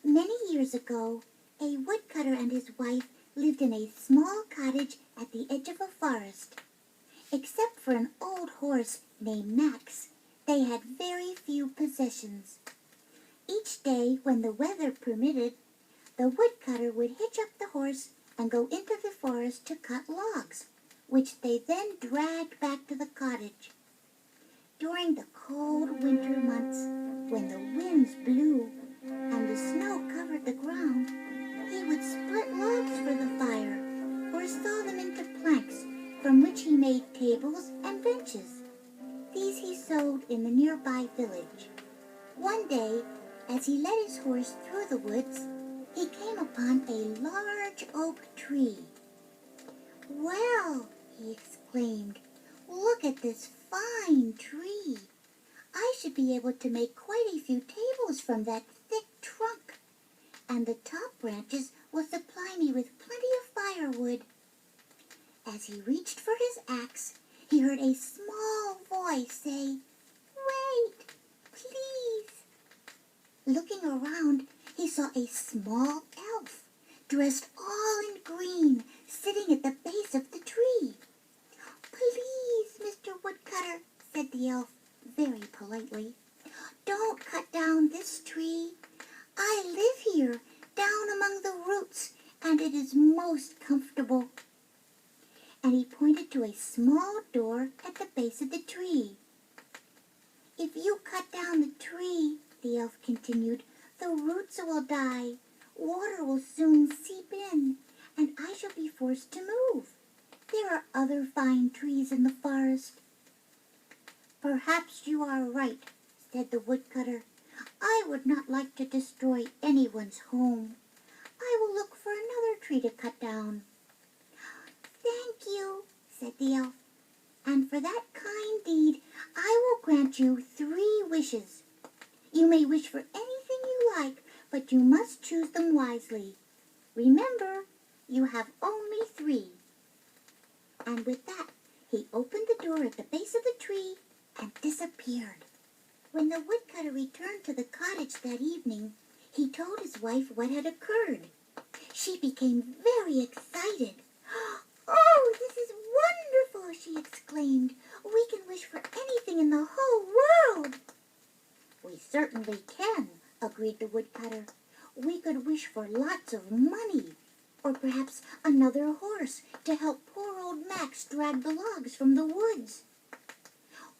Many years ago, a woodcutter and his wife lived in a small cottage at the edge of a forest. Except for an old horse named Max, they had very few possessions. Each day, when the weather permitted, the woodcutter would hitch up the horse and go into the forest to cut logs, which they then dragged back to the cottage. During the cold winter months, when the winds blew and the snow covered the ground, he would split logs for the fire or saw them into planks from which he made tables and benches. These he sold in the nearby village. One day, as he led his horse through the woods, he came upon a large oak tree. "Well," he exclaimed, "look at this fine tree. I should be able to make quite a few tables from that thick trunk, and the top branches will supply me with plenty of firewood." As he reached for his axe, he heard a small voice say, "Wait, please." Looking around, he saw a small elf, dressed all in green, sitting at the base of the tree. "Please, Mr. Woodcutter," said the elf very politely, "don't cut down this tree. I live here, down among the roots, and it is most comfortable." And he pointed to a small door at the base of the tree. "If you cut down the tree," the elf continued, "the roots will die, water will soon seep in, and I shall be forced to move. There are other fine trees in the forest." "Perhaps you are right," said the woodcutter. "I would not like to destroy anyone's home. I will look for another tree to cut down." "Thank you," said the elf, "and for that kind deed I will grant you 3 wishes. You may wish for anything you like, but you must choose them wisely. Remember, you have only 3. And with that, he opened the door at the base of the tree and disappeared. When the woodcutter returned to the cottage that evening, he told his wife what had occurred. She became very excited. "Oh, this is wonderful!" she exclaimed. "We can wish for anything in the whole world." "We certainly can," agreed the woodcutter. "We could wish for lots of money, or perhaps another horse to help poor old Max drag the logs from the woods.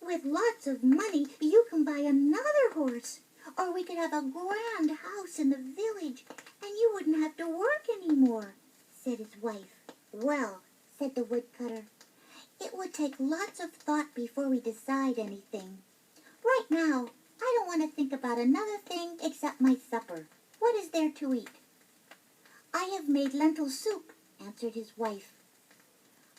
With lots of money, you can buy another horse, or we could have a grand house in the village, and you wouldn't have to work anymore," said his wife. "Well," said the woodcutter, "it would take lots of thought before we decide anything. Right now, I don't want to think about another thing except my supper. What is there to eat?" "I have made lentil soup," answered his wife.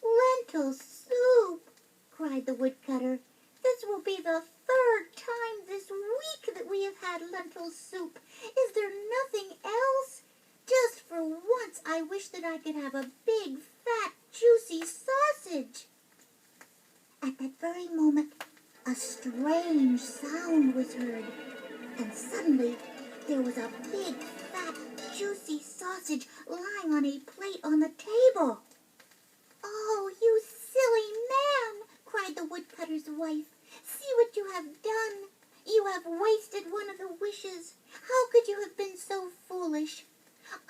"Lentil soup!" cried the woodcutter. "This will be the 3rd time this week that we have had lentil soup. Is there nothing else? Just for once I wish that I could have a big, fat, juicy sausage." At that very moment, a strange sound was heard, and suddenly there was a big, fat, juicy sausage lying on a plate on the table. "Oh, you silly man!" cried the woodcutter's wife. "See what you have done. You have wasted one of the wishes. How could you have been so foolish?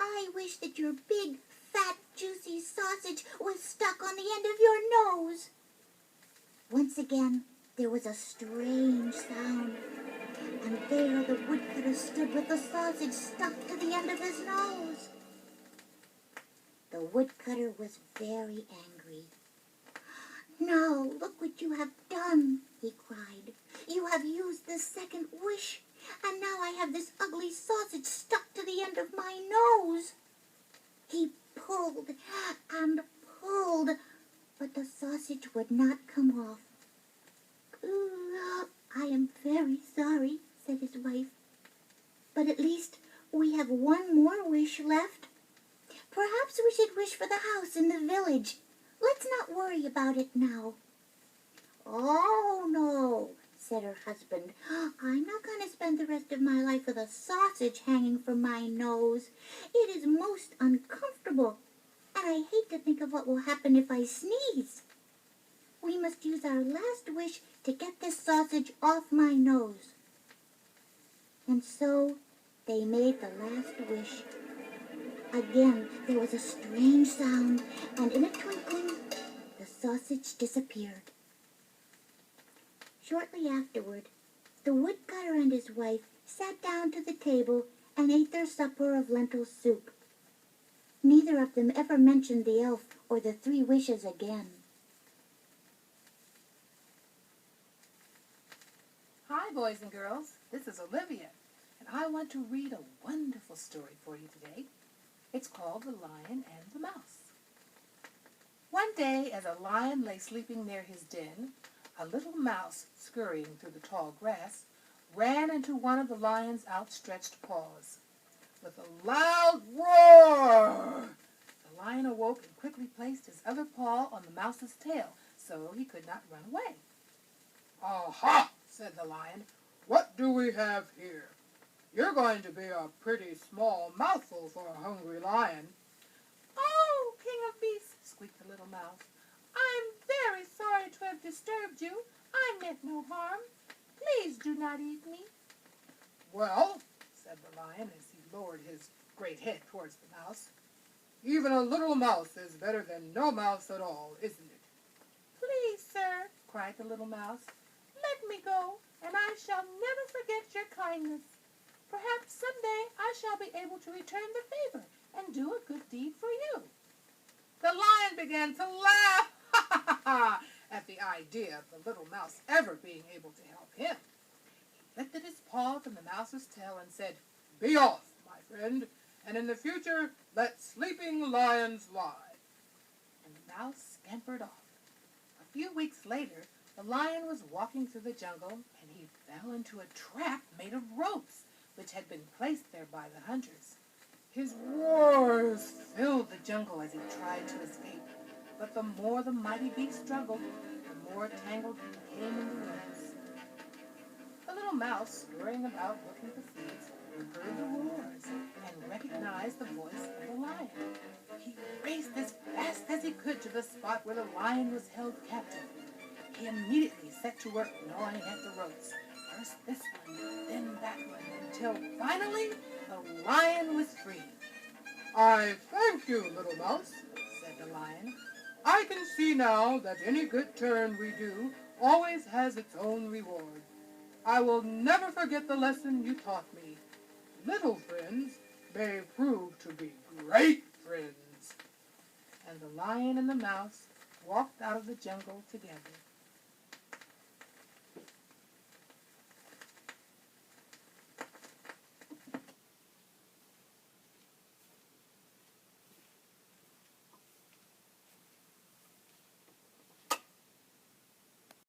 I wish that your big, fat, juicy sausage was stuck on the end of your nose." Once again, there was a strange sound, and there the woodcutter stood with the sausage stuck to the end of his nose. The woodcutter was very angry. "Now look what you have done," he cried. "You have used the 2nd wish, and now I have this ugly sausage stuck to the end of my nose." He pulled and pulled, but the sausage would not come off. "I am very sorry," said his wife, "but at least we have one more wish left. Perhaps we should wish for the house in the village. Let's not worry about it now." "Oh, no," said her husband. I'm not going to spend the rest of my life with a sausage hanging from my nose. It is most uncomfortable, and I hate to think of what will happen if I sneeze. We must use our last wish to get this sausage off my nose. And so they made the last wish. Again, there was a strange sound, and in a twinkling, the sausage disappeared. Shortly afterward, the woodcutter and his wife sat down to the table and ate their supper of lentil soup. Neither of them ever mentioned the elf or the 3 wishes again. Hi, boys and girls. This is Olivia, and I want to read a wonderful story for you today. It's called The Lion and the Mouse. One day, as a lion lay sleeping near his den, a little mouse, scurrying through the tall grass, ran into one of the lion's outstretched paws. With a loud roar, the lion awoke and quickly placed his other paw on the mouse's tail so he could not run away. "Aha!" said the lion. "What do we have here? You're going to be a pretty small mouthful for a hungry lion." "Oh, King of Beasts," squeaked the little mouse, "I'm very sorry to have disturbed you. I meant no harm. Please do not eat me." "Well," said the lion as he lowered his great head towards the mouse, "even a little mouse is better than no mouse at all, isn't it?" "Please, sir," cried the little mouse, "let me go, and I shall never forget your kindness. Perhaps someday I shall be able to return the favor and do a good deed for you." The lion began to laugh at the idea of the little mouse ever being able to help him. He lifted his paw from the mouse's tail and said, "Be off, my friend, and in the future let sleeping lions lie." And the mouse scampered off. A few weeks later, the lion was walking through the jungle, and he fell into a trap made of ropes, which had been placed there by the hunters. His roars filled the jungle as he tried to escape, but the more the mighty beast struggled, the more tangled he became in the ropes. The little mouse, scurrying about looking for seeds, heard the roars and recognized the voice of the lion. He raced as fast as he could to the spot where the lion was held captive. He immediately set to work gnawing at the ropes, first this one, then that one, until finally the lion was free. "I thank you, little mouse," said the lion. "I can see now that any good turn we do always has its own reward. I will never forget the lesson you taught me. Little friends may prove to be great friends." And the lion and the mouse walked out of the jungle together.